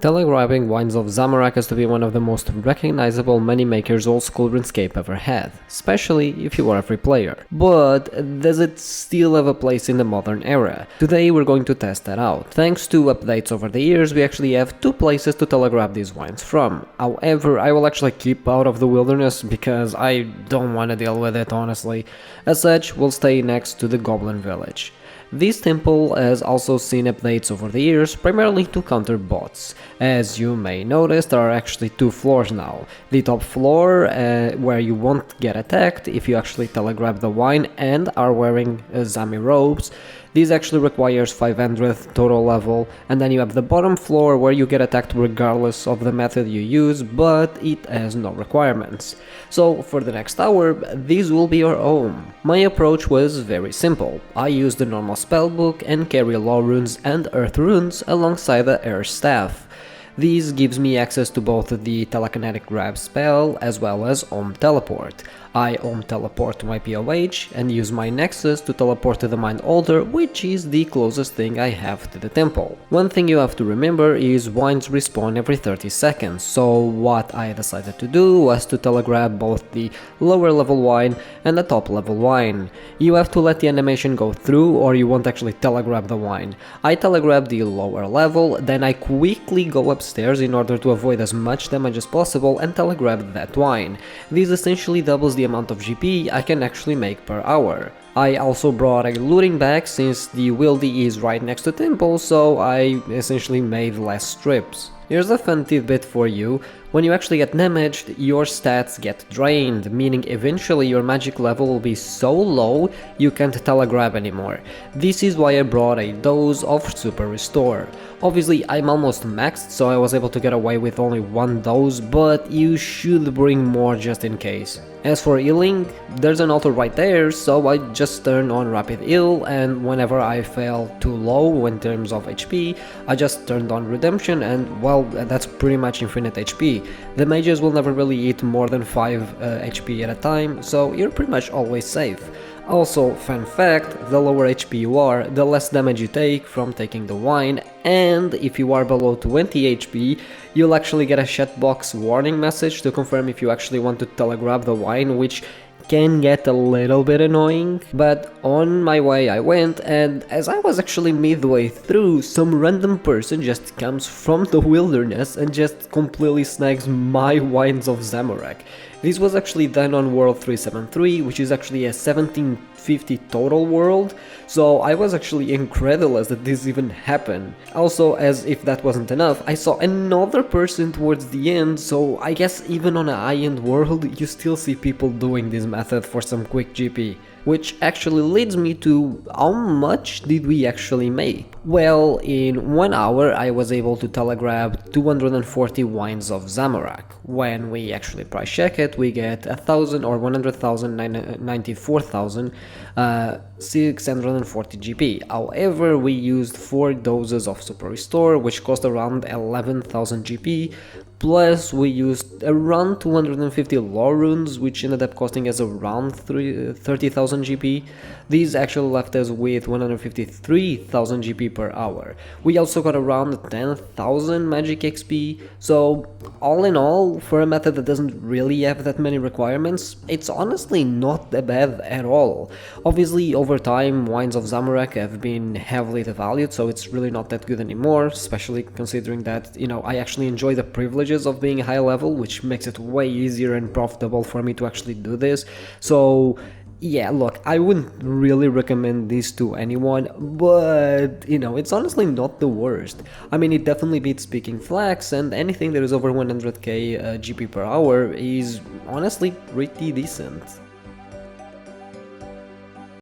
Telegrabbing Wines of Zamorak has to be one of the most recognizable moneymakers old school RuneScape ever had, especially if you are a free player. But does it still have a place in the modern era? Today we're going to test that out. Thanks to updates over the years, we actually have two places to telegrab these wines from. However, I will actually keep out of the wilderness because I don't want to deal with it honestly. As such, we'll stay next to the Goblin Village. This temple has also seen updates over the years, primarily to counter bots. As you may notice, there are actually two floors now. The top floor, where you won't get attacked if you actually telegrab the wine and are wearing Zami robes. This actually requires 500 total level, and then you have the bottom floor where you get attacked regardless of the method you use, but it has no requirements. So for the next hour, this will be your home. My approach was very simple. I used the normal spellbook and carry law runes and earth runes alongside the air staff. This gives me access to both the telekinetic grab spell as well as Om Teleport. I Om Teleport to my POH and use my Nexus to teleport to the Mind Altar, which is the closest thing I have to the temple. One thing you have to remember is wines respawn every 30 seconds, so what I decided to do was to telegrab both the lower level wine and the top level wine. You have to let the animation go through or you won't actually telegrab the wine. I telegrab the lower level, then I quickly go upstairs in order to avoid as much damage as possible and telegrab that wine. This essentially doubles the amount of GP I can actually make per hour. I also brought a looting bag since the wildy is right next to temple, so I essentially made less strips. Here's a fun tidbit for you. When you actually get damaged, your stats get drained, meaning eventually your magic level will be so low you can't telegrab anymore. This is why I brought a dose of Super Restore. Obviously I'm almost maxed, so I was able to get away with only one dose, but you should bring more just in case. As for healing, there's an altar right there, so I just turned on Rapid Heal, and whenever I fell too low in terms of HP, I just turned on Redemption, and well, that's pretty much infinite HP. The mages will never really eat more than 5 HP at a time, so you're pretty much always safe. Also, fun fact, the lower HP you are, the less damage you take from taking the wine, and if you are below 20 HP, you'll actually get a chat box warning message to confirm if you actually want to telegrab the wine, which can get a little bit annoying, but on my way I went, and as I was actually midway through, some random person just comes from the wilderness and just completely snags my wines of Zamorak. This was actually done on World 373, which is actually a 1750 total world, so I was actually incredulous that this even happened. Also, as if that wasn't enough, I saw another person towards the end, so I guess even on a high-end world you still see people doing this method for some quick GP. Which actually leads me to how much did we actually make? Well, in 1 hour I was able to telegrab 240 wines of Zamorak. When we actually price check it, we get 1,000 or 100,000, 94,000, 640 GP. However, we used 4 doses of Super Restore, which cost around 11,000 GP, plus we used around 250 law runes, which ended up costing us around 30,000 GP. These actually left us with 153,000 GP per hour. We also got around 10,000 magic XP, so all in all, for a method that doesn't really have that many requirements, it's honestly not that bad at all. Obviously, over time, wines of Zamorak have been heavily devalued, so it's really not that good anymore, especially considering that, you know, I actually enjoy the privileges of being high level, which makes it way easier and profitable for me to actually do this. So yeah, look, I wouldn't really recommend this to anyone, but, you know, it's honestly not the worst. I mean, it definitely beats Picking Flax, and anything that is over 100k GP per hour is honestly pretty decent.